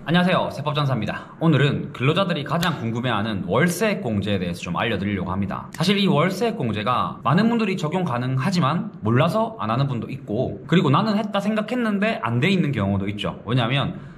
안녕하세요, 세법전사입니다. 오늘은 근로자들이 가장 궁금해하는 월세액 공제에 대해서 좀 알려드리려고 합니다. 사실 이 월세액 공제가 많은 분들이 적용 가능하지만 몰라서 안 하는 분도 있고, 그리고 나는 했다 생각했는데 안 돼 있는 경우도 있죠. 왜냐하면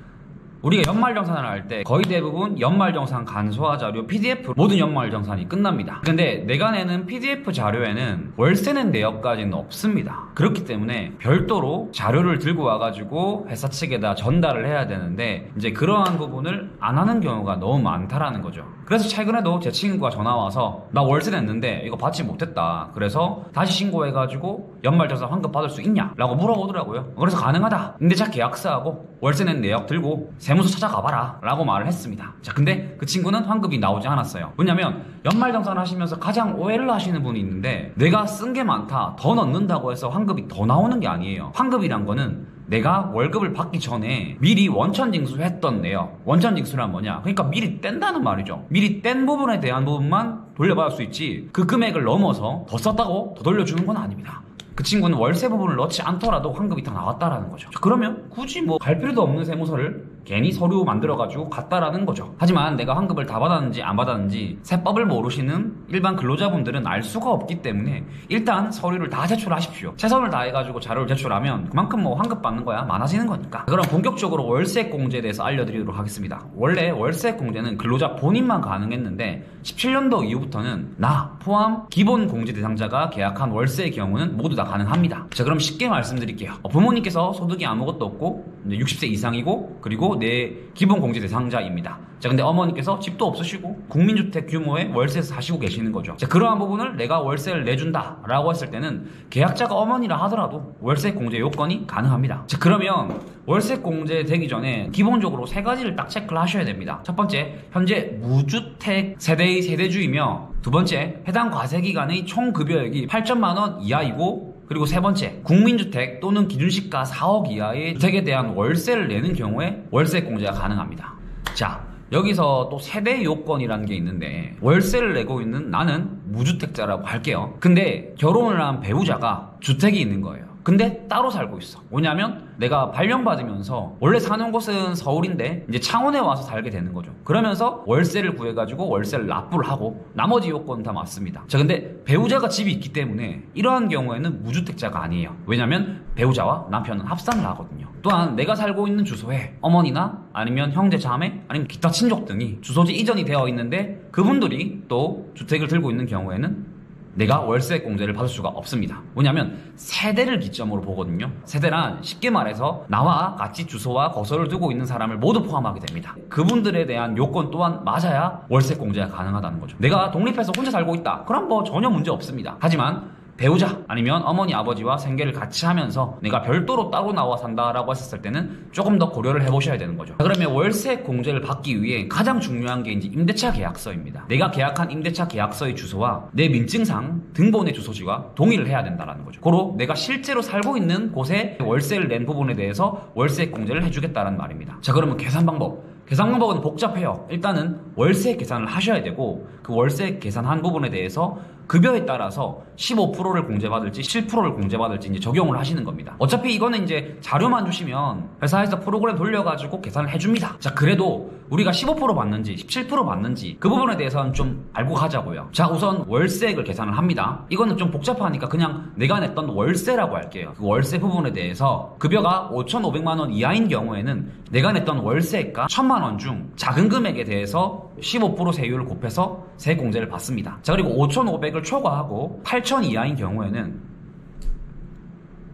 우리가 연말정산을 할 때 거의 대부분 연말정산 간소화 자료 PDF 모든 연말정산이 끝납니다. 근데 내가 내는 PDF 자료에는 월세 낸 내역까지는 없습니다. 그렇기 때문에 별도로 자료를 들고 와가지고 회사 측에다 전달을 해야 되는데, 이제 그러한 부분을 안 하는 경우가 너무 많다라는 거죠. 그래서 최근에도 제 친구가 전화 와서 나 월세 냈는데 이거 받지 못했다, 그래서 다시 신고해가지고 연말정산 환급 받을 수 있냐 라고 물어보더라고요. 그래서 가능하다, 임대차 계약서하고 월세 낸 내역 들고 세무서 찾아가봐라 라고 말을 했습니다. 자, 근데 그 친구는 환급이 나오지 않았어요. 왜냐면 연말정산 하시면서 가장 오해를 하시는 분이 있는데, 내가 쓴 게 많다, 더 넣는다고 해서 환급이 더 나오는 게 아니에요. 환급이란 거는 내가 월급을 받기 전에 미리 원천징수했던 내역. 원천징수란 뭐냐? 그러니까 미리 뗀다는 말이죠. 미리 뗀 부분에 대한 부분만 돌려받을 수 있지, 그 금액을 넘어서 더 썼다고 더 돌려주는 건 아닙니다. 그 친구는 월세 부분을 넣지 않더라도 환급이 다 나왔다라는 거죠. 그러면 굳이 뭐 갈 필요도 없는 세무서를 괜히 서류 만들어가지고 갔다라는 거죠. 하지만 내가 환급을 다 받았는지 안 받았는지 세법을 모르시는 일반 근로자분들은 알 수가 없기 때문에 일단 서류를 다 제출하십시오. 최선을 다해가지고 자료를 제출하면 그만큼 뭐 환급 받는 거야 많아지는 거니까. 그럼 본격적으로 월세액 공제에 대해서 알려드리도록 하겠습니다. 원래 월세액 공제는 근로자 본인만 가능했는데 17년도 이후부터는 나 포함 기본 공제 대상자가 계약한 월세의 경우는 모두 다 가능합니다. 자, 그럼 쉽게 말씀드릴게요. 부모님께서 소득이 아무것도 없고 60세 이상이고, 그리고 내 기본 공제 대상자입니다. 자, 근데 어머니께서 집도 없으시고 국민주택 규모의 월세에서 사시고 계시는 거죠. 자, 그러한 부분을 내가 월세를 내준다 라고 했을 때는 계약자가 어머니라 하더라도 월세 공제 요건이 가능합니다. 자, 그러면 월세 공제 되기 전에 기본적으로 세 가지를 딱 체크를 하셔야 됩니다. 첫 번째, 현재 무주택 세대의 세대주이며, 두 번째, 해당 과세기간의 총 급여액이 8천만원 이하이고, 그리고 세 번째, 국민주택 또는 기준시가 4억 이하의 주택에 대한 월세를 내는 경우에 월세 공제가 가능합니다. 자, 여기서 또 세대 요건이라는 게 있는데, 월세를 내고 있는 나는 무주택자라고 할게요. 근데 결혼을 한 배우자가 주택이 있는 거예요. 근데 따로 살고 있어. 뭐냐면 내가 발령받으면서 원래 사는 곳은 서울인데 이제 창원에 와서 살게 되는 거죠. 그러면서 월세를 구해가지고 월세를 납부를 하고 나머지 요건은 다 맞습니다. 자, 근데 배우자가 집이 있기 때문에 이러한 경우에는 무주택자가 아니에요. 왜냐면 배우자와 남편은 합산을 하거든요. 또한 내가 살고 있는 주소에 어머니나 아니면 형제 자매 아니면 기타 친족 등이 주소지 이전이 되어 있는데 그분들이 또 주택을 들고 있는 경우에는 내가 월세 공제를 받을 수가 없습니다. 뭐냐면 세대를 기점으로 보거든요. 세대란 쉽게 말해서 나와 같이 주소와 거소를 두고 있는 사람을 모두 포함하게 됩니다. 그분들에 대한 요건 또한 맞아야 월세 공제가 가능하다는 거죠. 내가 독립해서 혼자 살고 있다, 그럼 뭐 전혀 문제 없습니다. 하지만 배우자 아니면 어머니 아버지와 생계를 같이 하면서 내가 별도로 따로 나와 산다라고 했을 때는 조금 더 고려를 해보셔야 되는 거죠. 그러면 월세 공제를 받기 위해 가장 중요한 게 이제 임대차 계약서입니다. 내가 계약한 임대차 계약서의 주소와 내 민증상 등본의 주소지와 동의를 해야 된다는 거죠. 고로 내가 실제로 살고 있는 곳에 월세를 낸 부분에 대해서 월세 공제를 해주겠다는 말입니다. 자, 그러면 계산 방법은 복잡해요. 일단은 월세 계산을 하셔야 되고, 그 월세 계산한 부분에 대해서 급여에 따라서 15%를 공제받을지 7%를 공제받을지 이제 적용을 하시는 겁니다. 어차피 이거는 이제 자료만 주시면 회사에서 프로그램 돌려가지고 계산을 해줍니다. 자, 그래도 우리가 15% 받는지 17% 받는지 그 부분에 대해서는 좀 알고 가자고요. 자, 우선 월세액을 계산을 합니다. 이거는 좀 복잡하니까 그냥 내가 냈던 월세라고 할게요. 그 월세 부분에 대해서 급여가 5,500만원 이하인 경우에는 내가 냈던 월세액과 1,000만원 중 작은 금액에 대해서 15% 세율을 곱해서 세공제를 받습니다. 자, 그리고 5,500을 초과하고 8,000 이하인 경우에는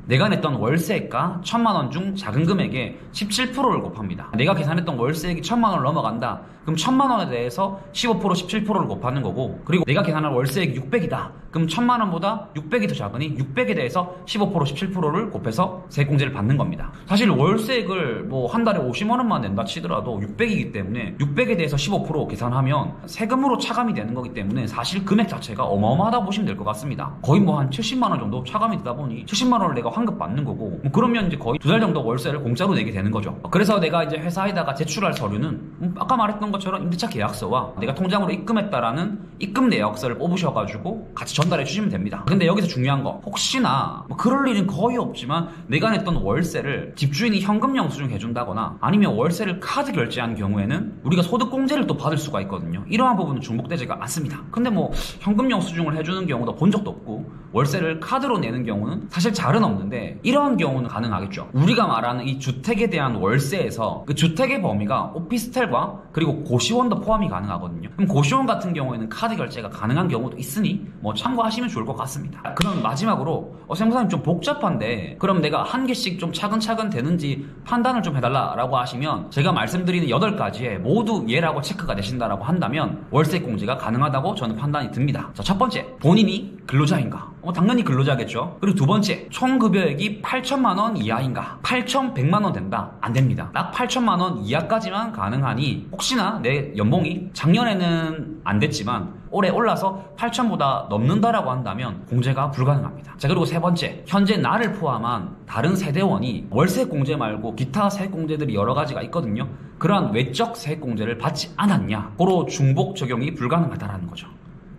내가 냈던 월세액과 1,000만원 중 작은 금액에 17%를 곱합니다. 내가 계산했던 월세액이 1,000만원을 넘어간다, 그럼 1,000만원에 대해서 15% 17%를 곱하는 거고, 그리고 내가 계산한 월세액이 600이다, 그럼 1,000만원보다 600이 더 작으니 600에 대해서 15% 17%를 곱해서 세공제를 받는 겁니다. 사실 월세액을 뭐 한 달에 50만원만 낸다 치더라도 600이기 때문에 600에 대해서 15% 계산하면 세금으로 차감이 되는 거기 때문에 사실 금액 자체가 어마어마하다 보시면 될 것 같습니다. 거의 뭐 한 70만원 정도 차감이 되다 보니 70만원을 내가 환급 받는 거고 뭐 그러면 이제 거의 2달 정도 월세를 공짜로 내게 되는 거죠. 그래서 내가 이제 회사에다가 제출할 서류는 아까 말했던 것처럼 임대차 계약서와 내가 통장으로 입금했다라는 입금 내역서를 뽑으셔가지고 같이 전달해 주시면 됩니다. 근데 여기서 중요한 거, 혹시나 뭐 그럴 일은 거의 없지만 내가 냈던 월세를 집주인이 현금 영수증 해준다거나 아니면 월세를 카드 결제한 경우에는 우리가 소득공제를 또 받을 수가 있거든요. 이러한 부분은 중복되지가 않습니다. 근데 뭐 현금 영수증을 해주는 경우도 본 적도 없고 월세를 카드로 내는 경우는 사실 잘은 없는데 이러한 경우는 가능하겠죠. 우리가 말하는 이 주택에 대한 월세에서 그 주택의 범위가 오피스텔과 그리고 고시원도 포함이 가능하거든요. 그럼 고시원 같은 경우에는 카드 결제가 가능한 경우도 있으니 뭐 참고하시면 좋을 것 같습니다. 그럼 마지막으로 세무사님 좀 복잡한데 그럼 내가 한 개씩 좀 차근차근 되는지 판단을 좀 해달라라고 하시면 제가 말씀드리는 8가지에 모두 예라고 체크가 되신다라고 한다면 월세 공제가 가능하다고 저는 판단이 듭니다. 자, 첫 번째, 본인이 근로자인가? 당연히 근로자겠죠. 그리고 두 번째, 총 급여액이 8천만 원 이하인가? 8,100만 원 된다? 안 됩니다. 딱 8천만 원 이하까지만 가능하니 혹시나 내 연봉이 작년에는 안 됐지만 올해 올라서 8천보다 넘는다라고 한다면 공제가 불가능합니다. 자, 그리고 세 번째, 현재 나를 포함한 다른 세대원이 월세 공제 말고 기타 세액 공제들이 여러 가지가 있거든요. 그러한 외적 세액 공제를 받지 않았냐? 고로 중복 적용이 불가능하다라는 거죠.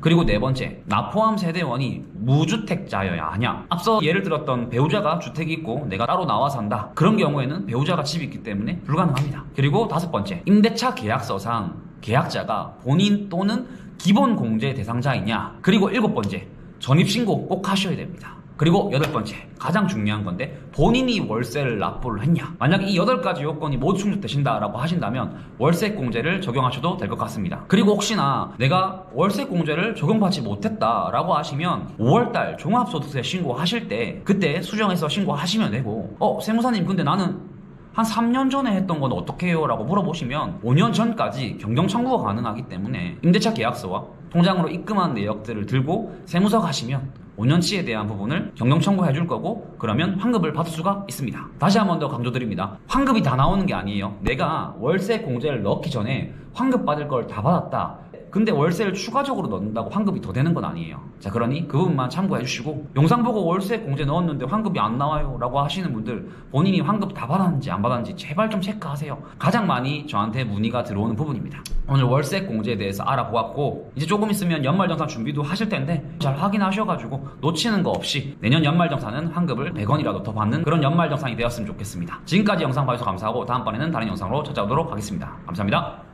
그리고 네 번째, 나 포함 세대원이 무주택자여야 하냐? 앞서 예를 들었던 배우자가 주택이 있고 내가 따로 나와 산다. 그런 경우에는 배우자가 집이 있기 때문에 불가능합니다. 그리고 다섯 번째, 임대차 계약서상 계약자가 본인 또는 기본 공제 대상자이냐? 그리고 일곱 번째, 전입신고 꼭 하셔야 됩니다. 그리고 여덟 번째, 가장 중요한 건데 본인이 월세를 납부를 했냐? 만약에 이 8가지 요건이 모두 충족되신다라고 하신다면 월세 공제를 적용하셔도 될 것 같습니다. 그리고 혹시나 내가 월세 공제를 적용받지 못했다라고 하시면 5월달 종합소득세 신고하실 때 그때 수정해서 신고하시면 되고 세무사님 근데 나는 한 3년 전에 했던 건 어떻게 해요? 라고 물어보시면 5년 전까지 경정 청구가 가능하기 때문에 임대차 계약서와 통장으로 입금한 내역들을 들고 세무서 가시면 5년치에 대한 부분을 경정 청구해 줄 거고 그러면 환급을 받을 수가 있습니다. 다시 한 번 더 강조드립니다. 환급이 다 나오는 게 아니에요. 내가 월세 공제를 넣기 전에 환급 받을 걸 다 받았다. 근데 월세를 추가적으로 넣는다고 환급이 더 되는 건 아니에요. 자, 그러니 그 부분만 참고해 주시고 영상 보고 월세 공제 넣었는데 환급이 안 나와요 라고 하시는 분들 본인이 환급 다 받았는지 안 받았는지 제발 좀 체크하세요. 가장 많이 저한테 문의가 들어오는 부분입니다. 오늘 월세 공제에 대해서 알아보았고 이제 조금 있으면 연말정산 준비도 하실 텐데 잘 확인하셔가지고 놓치는 거 없이 내년 연말정산은 환급을 100원이라도 더 받는 그런 연말정산이 되었으면 좋겠습니다. 지금까지 영상 봐주셔서 감사하고 다음번에는 다른 영상으로 찾아오도록 하겠습니다. 감사합니다.